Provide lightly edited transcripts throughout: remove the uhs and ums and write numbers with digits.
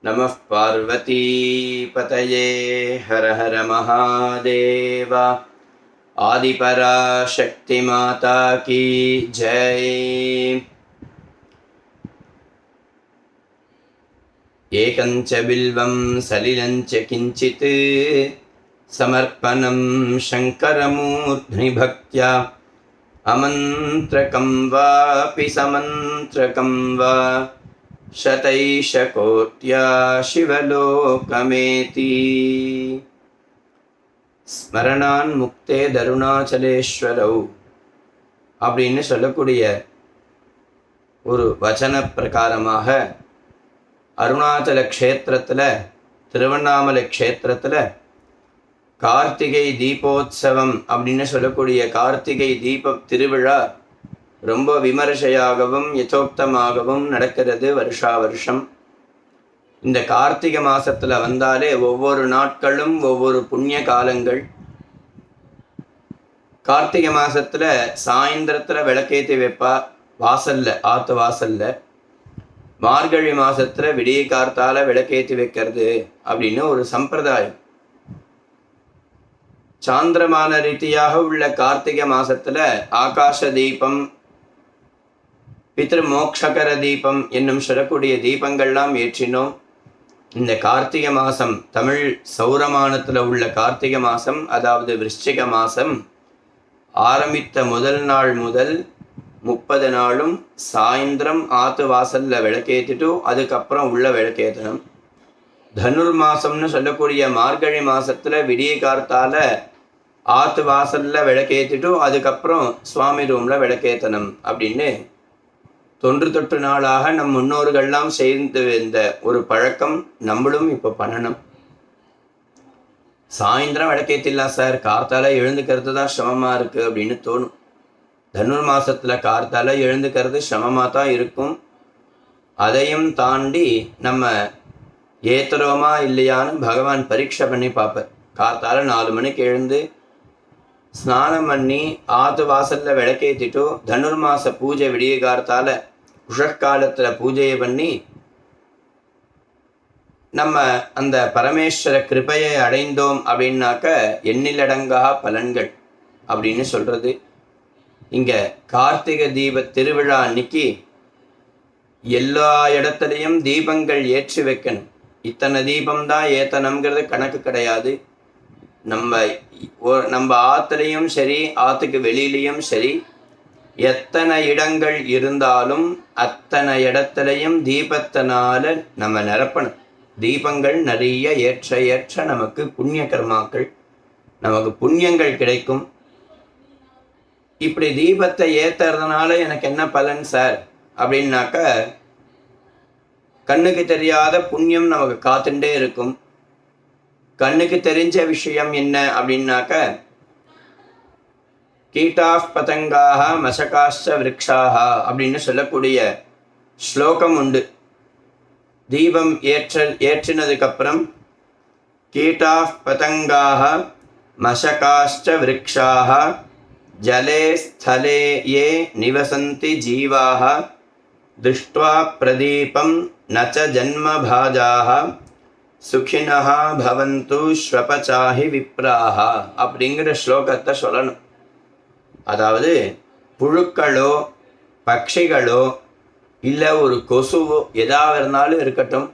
நமः பார்வதி பதயே ஹர ஹர மகாதேவ. ஆதிபராசக்தி மாதா கி ஜெய். ஏகஞ்ச பில்வம் சலிலஞ்ச கிஞ்சித் சமர்ப்பணம் சங்கரமூர்த்னி பக்த்யா அமந்த்ரகம் வாபி சமந்த்ரகம் வா சதைஷகோட்யா சிவலோகமேதி. ஸ்மரணான் முக்தே தருணாச்சலேஸ்வரௌ அப்படின்னு சொல்லக்கூடிய ஒரு வச்சன பிரகாரமாக அருணாச்சல க்ஷேத்திரத்தில், திருவண்ணாமலை க்ஷேத்திரத்தில் கார்த்திகை தீபோத்சவம் அப்படின்னு சொல்லக்கூடிய கார்த்திகை தீப திருவிழா ரொம்ப விமர்சையாகவும் யதோக்தமாகவும் நடக்கிறது வருஷா வருஷம். இந்த கார்த்திகை மாசத்துல வந்தாலே ஒவ்வொரு நாட்களும் ஒவ்வொரு புண்ணிய காலங்கள். கார்த்திகை மாசத்துல சாயந்தரத்துல விளக்கேற்றி வைப்பா வாசல்ல, ஆத்து வாசல்ல. மார்கழி மாசத்துல விடிய கார்த்தால விளக்கேற்றி வைக்கிறது அப்படின்னு ஒரு சம்பிரதாயம். சாந்திரமான ரீதியாக உள்ள கார்த்திகை மாசத்துல ஆகாச தீபம், பித்ரு மோக்ஷகர தீபம் என்னும் சொல்லக்கூடிய தீபங்கள்லாம் ஏற்றினோம். இந்த கார்த்திகை மாதம், தமிழ் சௌரமானத்தில் உள்ள கார்த்திகை மாதம், அதாவது விருச்சிக மாதம் ஆரம்பித்த முதல் நாள் முதல் 30 நாளும் சாயந்தரம் ஆத்து வாசலில் விளக்கேற்றிட்டு அதுக்கப்புறம் உள்ள விளக்கேற்றணும். தனுர் மாதம்னு சொல்லக்கூடிய மார்கழி மாதத்தில் விடிய கார்த்தால ஆத்து வாசலில் விளக்கேற்றிட்டு அதுக்கப்புறம் சுவாமி ரூமில் விளக்கேற்றணும் அப்படின்னு தொன்று தொட்டு நாளாக நம் முன்னோர்கள்லாம் சேர்ந்து இந்த ஒரு பழக்கம் நம்மளும் இப்போ பண்ணணும். சாயந்தரம் விளக்கேற்றிடலாம் சார், கார்த்தால எழுந்துக்கிறது தான் சிரமமாக இருக்குது அப்படின்னு தோணும். தனுர் மாதத்தில் கார்த்தால எழுந்துக்கிறது சிரமமாக தான் இருக்கும். அதையும் தாண்டி நம்ம ஏத்துறோமா இல்லையான்னு பகவான் பரீட்சை பண்ணி பார்ப்பார். கார்த்தால 4 மணிக்கு எழுந்து ஸ்நானம் பண்ணி ஆத்து வாசலில் விளக்கேற்றிட்டு தனுர் மாத பூஜை விடிய கார்த்தால உஷக்காலத்தில் பூஜையை பண்ணி நம்ம அந்த பரமேஸ்வர கிருபையை அடைந்தோம் அப்படின்னாக்க எண்ணிலடங்கா பலன்கள் அப்படின்னு சொல்கிறது. இங்கே கார்த்திகை தீப திருவிழா அன்னைக்கு எல்லா இடத்துலையும் தீபங்கள் ஏற்றி வைக்கணும். இத்தனை தீபம்தான் ஏத்தனம்ங்கிறது கணக்கு கிடையாது. நம்ம ஆற்றுலையும் சரி, ஆற்றுக்கு வெளியிலையும் சரி, எத்தனை இடங்கள் இருந்தாலும் அத்தனை இடத்துலையும் தீபத்தினால நம்ம நிரப்பணும். தீபங்கள் நிறைய ஏற்ற ஏற்ற நமக்கு புண்ணிய கர்மாக்கள், நமக்கு புண்ணியங்கள் கிடைக்கும். இப்படி தீபத்தை ஏற்றுறதுனால எனக்கு என்ன பலன் சார் அப்படின்னாக்க, கண்ணுக்கு தெரியாத புண்ணியம் நமக்கு காத்துட்டே இருக்கும். கண்ணுக்கு தெரிஞ்ச விஷயம் என்ன அப்படின்னாக்க, கீட்டாஃப் பதங்காக மசகாஷ்ச விருக்ஷாக அப்படின்னு சொல்லக்கூடிய ஸ்லோகம் உண்டு. தீபம் ஏற்றினதுக்கப்புறம் கீட்டாஃப் பதங்காக மசகாஷ்ச விருக்ஷாக ஜலே ஸ்தலே ஏ நிவசந்தி ஜீவாக திருஷ்ட்வா பிரதீபம் நச்ச ஜன்மபாஜாக சுகினஹ பவந்து ஸ்வபசாஹி விப்ராஹ அப்படிங்கிற ஸ்லோகத்தை சொல்லணும். அதாவது புழுக்களோ பட்சிகளோ இல்லை ஒரு கொசுவோ எதாவது இருந்தாலும் இருக்கட்டும்,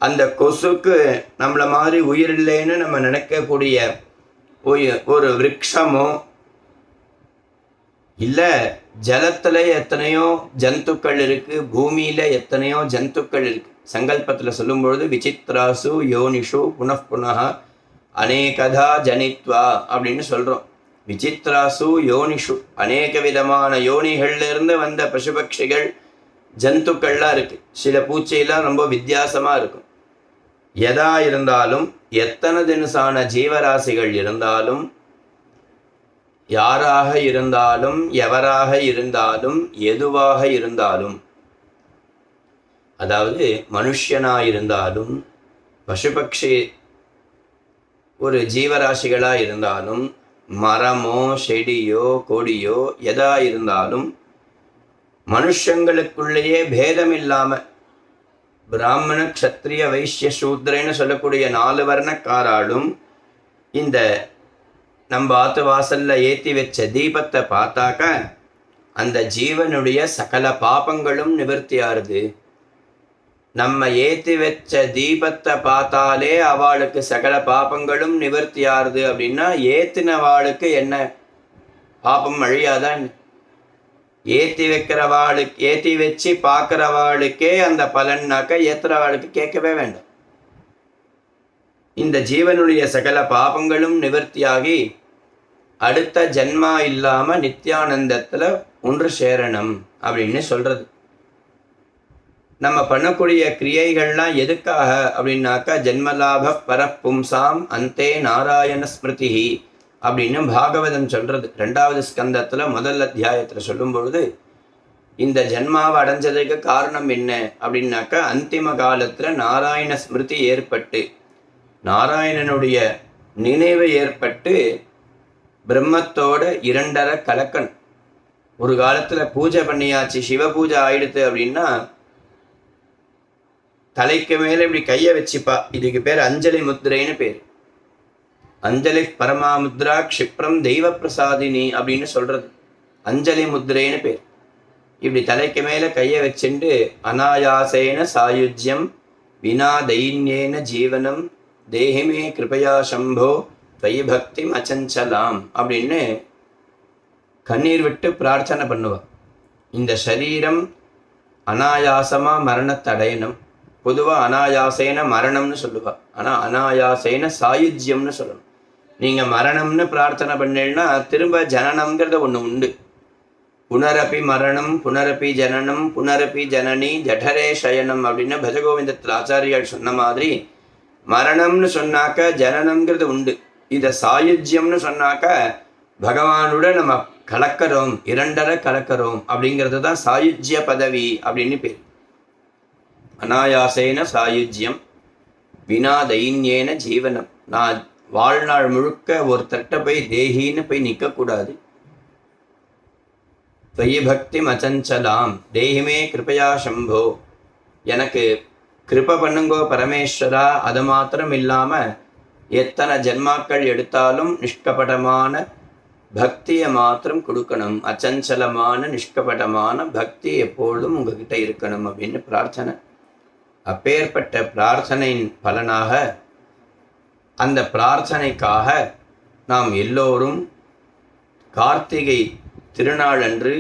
அந்த கொசுக்கு நம்மளை மாதிரி உயிர் இல்லைன்னு நம்ம நினைக்கக்கூடிய ஒரு விருட்சமோ, இல்லை ஜலத்தில் எத்தனையோ ஜந்துக்கள் இருக்குது, பூமியில் எத்தனையோ ஜந்துக்கள் இருக்குது. சங்கல்பத்தில் சொல்லும்பொழுது விசித்ராசு யோனிஷு புனః அநேகதா ஜனித்வா அப்படின்னு சொல்கிறோம். விசித்ராசு யோனிஷு, அநேக விதமான யோனிகள்லேருந்து வந்த பசுபக்ஷிகள் ஜந்துக்கள்லாம் இருக்குது. சில பூச்சியெல்லாம் ரொம்ப வித்தியாசமாக இருக்கும். எதா இருந்தாலும், எத்தனை தினசான ஜீவராசிகள் இருந்தாலும், யாராக இருந்தாலும், எவராக இருந்தாலும், எதுவாக இருந்தாலும், அதாவது மனுஷனாயிருந்தாலும், பசுபக்ஷி ஒரு ஜீவராசிகளாக இருந்தாலும், மரமோ செடியோ கொடியோ எதா இருந்தாலும் மனுஷங்களுக்குள்ளேயே பேதம் இல்லாமல் பிராமண க்ஷத்ரிய வைசிய சூத்ரன்னு சொல்லக்கூடிய 4 வர்ணக்காராலும் இந்த நம்ம ஆத்து வாசல்ல ஏற்றி வச்ச தீபத்தை பார்த்தாக்க அந்த ஜீவனுடைய சகல பாபங்களும் நிவர்த்தியாருது. நம்ம ஏற்றி வச்ச தீபத்தை பார்த்தாலே அவளுக்கு சகல பாபங்களும் நிவர்த்தியாருது அப்படின்னா ஏத்தினவாளுக்கு என்ன பாபம் அழியாதான்? ஏற்றி வைக்கிறவாளுக்கு, ஏற்றி வச்சு பார்க்குறவாளுக்கே அந்த பலன்னாக்க ஏற்றுறவாளுக்கு கேட்கவே வேண்டாம். இந்த ஜீவனுடைய சகல பாபங்களும் நிவர்த்தியாகி அடுத்த ஜென்மா இல்லாம நித்யானந்தத்துல ஒன்று சேரணும் அப்படின்னு சொல்றது. நம்ம பண்ணக்கூடிய கிரியைகள்லாம் எதுக்காக அப்படின்னாக்கா ஜென்மலாப பரப்பும்சாம் அந்தே நாராயண ஸ்மிருதி அப்படின்னு பாகவதம் சொல்றது. 2வது ஸ்கந்தத்துல முதல் அத்தியாயத்துல சொல்லும் பொழுது இந்த ஜென்மாவை அடைஞ்சதுக்கு காரணம் என்ன அப்படின்னாக்கா அந்திம காலத்துல நாராயண ஸ்மிருதி ஏற்பட்டு நாராயணனுடைய நினைவு ஏற்பட்டு பிரம்மத்தோட 2 கலக்கணும். ஒரு காலத்துல பூஜை பண்ணியாச்சு, சிவ பூஜை ஆயிடுத்து அப்படின்னா தலைக்கு மேல இப்படி கையை வச்சுப்பா. இதுக்கு பேர் அஞ்சலி முத்ரைன்னு பேர். அஞ்சலி பரமாமுத்ரா க்ஷிப்ரம் தெய்வ பிரசாதினி அப்படின்னு சொல்றது. அஞ்சலி முத்ரைன்னு பேர். இப்படி தலைக்கு மேல கையை வச்சுண்டு அனாயாசேன சாயுஜ்யம் வினா தைன்யேன ஜீவனம் தேஹிமே கிருபயா சம்போ த்வயி பக்தி அச்சஞ்சலாம் அப்படின்னு கண்ணீர் விட்டு பிரார்த்தனை பண்ணுவா. இந்த சரீரம் அனாயாசமா மரணத்தை அடையணும். பொதுவாக அனாயாசேன மரணம்னு சொல்லுவா, ஆனால் அனாயாசேன சாயுஜ்யம்னு சொல்லணும். நீங்கள் மரணம்னு பிரார்த்தனை பண்ணீங்கன்னா திரும்ப ஜனனம்ங்கிறத ஒன்று உண்டு. புனரப்பி மரணம் புனரப்பி ஜனனம் புனரப்பி ஜனனி ஜடரே சயனம் அப்படின்னு பஜகோவிந்தத்தில் ஆச்சாரியால் சொன்ன மாதிரி மரணம்னு சொன்னாக்க ஜனனம்ங்கிறது உண்டு. இதை சாயுஜ்யம்னு சொன்னாக்க பகவானோட நம்ம கலக்கிறோம், 2 கலக்கிறோம் அப்படிங்கிறது தான் சாயுஜ்ய பதவி அப்படின்னு பேர். அனாயாசேன சாயுஜ்யம் வினா தைன்யேன ஜீவனம். நான் வாழ்நாள் முழுக்க ஒருத்தட்ட போய் தேகின்னு போய் நிற்கக்கூடாது. த்வயி பக்தி அச்சஞ்சலாம் தேஹிமே கிருபயா சம்போ, எனக்கு கிருப பண்ணுங்கோ பரமேஸ்வரா. அது மாத்திரம் இல்லாமல் எத்தனை ஜென்மாக்கள் எடுத்தாலும் நிஷ்கபடமான பக்தியை மாத்திரம் கொடுக்கணும். அச்சஞ்சலமான நிஷ்கபடமான பக்தி எப்பொழுதும் உங்ககிட்ட இருக்கணும் அப்படின்னு பிரார்த்தனை. அப்பேற்பட்ட பிரார்த்தனையின் பலனாக அந்த பிரார்த்தனைக்காக நாம் எல்லோரும் கார்த்திகை திருநாளன்று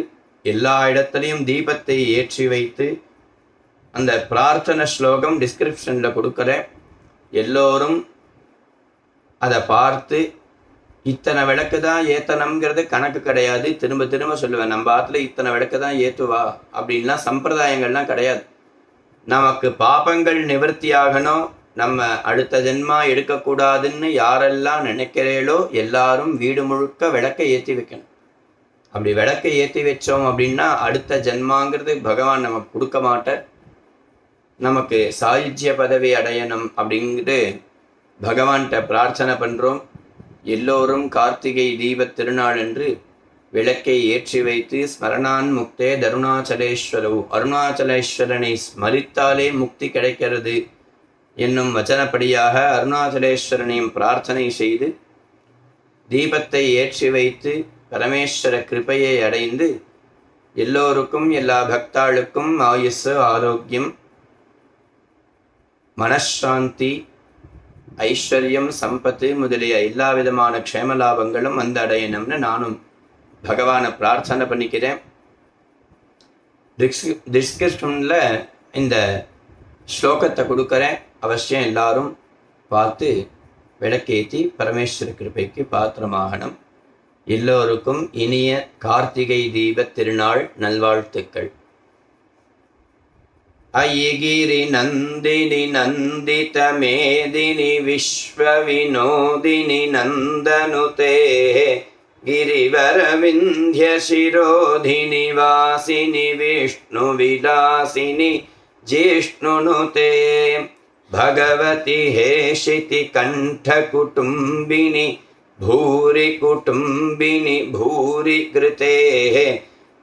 எல்லா இடத்துலையும் தீபத்தை ஏற்றி வைத்து அந்த பிரார்த்தனை ஸ்லோகம் டிஸ்கிரிப்ஷனில் கொடுக்குறேன். எல்லோரும் அதை பார்த்து இத்தனை விளக்கு தான் ஏற்றணுங்கிறது கணக்கு கிடையாது. திரும்ப திரும்ப சொல்லுவேன், நம்ம ஆற்றுல இத்தனை விளக்கு தான் ஏற்றுவா அப்படின்லாம் சம்பிரதாயங்கள்லாம் கிடையாது. நமக்கு பாபங்கள் நிவர்த்தியாகணும், நம்ம அடுத்த ஜென்மா எடுக்கக்கூடாதுன்னு யாரெல்லாம் நினைக்கிறீங்களோ எல்லாரும் வீடு முழுக்க விளக்கை ஏற்றி வைக்கணும். அப்படி விளக்கை ஏற்றி வச்சோம் அப்படின்னா அடுத்த ஜென்மாங்கிறது பகவான் நமக்கு கொடுக்க மாட்டார். நமக்கு சாயுஜ்ய பதவி அடையணும் அப்படிங்கிறது பகவான்கிட்ட பிரார்த்தனை பண்ணுறோம். எல்லோரும் கார்த்திகை தீபத் திருநாள் என்று விளக்கை ஏற்றி வைத்து ஸ்மரணான் முக்தே தருணாச்சலேஸ்வரோ, அருணாச்சலேஸ்வரனை ஸ்மரித்தாலே முக்தி கிடைக்கிறது என்னும் வச்சனப்படியாக அருணாச்சலேஸ்வரனையும் பிரார்த்தனை செய்து தீபத்தை ஏற்றி வைத்து பரமேஸ்வர கிருபையை அடைந்து எல்லோருக்கும் எல்லா பக்தாளுக்கும் ஆயுசு ஆரோக்கியம் மனசாந்தி ஐஸ்வர்யம் சம்பத்து முதலிய எல்லா விதமான க்ஷேமலாபங்களும் வந்து அடையணும்னு நானும் பகவானை பிரார்த்தனை பண்ணிக்கிறேன். டிஸ்கிரிப்ஷனில் இந்த ஸ்லோகத்தை கொடுக்குறேன். அவசியம் எல்லாரும் பார்த்து விளக்கேற்றி பரமேஸ்வர கிருபைக்கு பாத்திரமாகணும். எல்லோருக்கும் இனிய கார்த்திகை தீப திருநாள் நல்வாழ்த்துக்கள். ஐகிரி நந்தினி நந்தித மேதினி விஸ்வ வினோதினி நந்தனுதே गिरिवर विंध्य शिरोधिनि वासिनि विष्णु विलासिनि जिष्णुनुते भगवति हेशिति कंठ कुटुंबिनि भूरि कुटुंबिनि भूरि कृते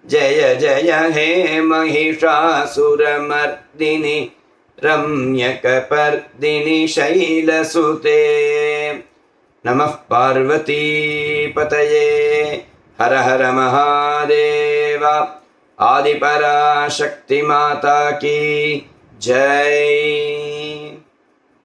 जय जय हे महिषासुरमर्दिनि रम्यकपर्दिनि शैलसुते। नमः पार्वतीपतये हर हर महादेव। आदिपराशक्ति माता की जय।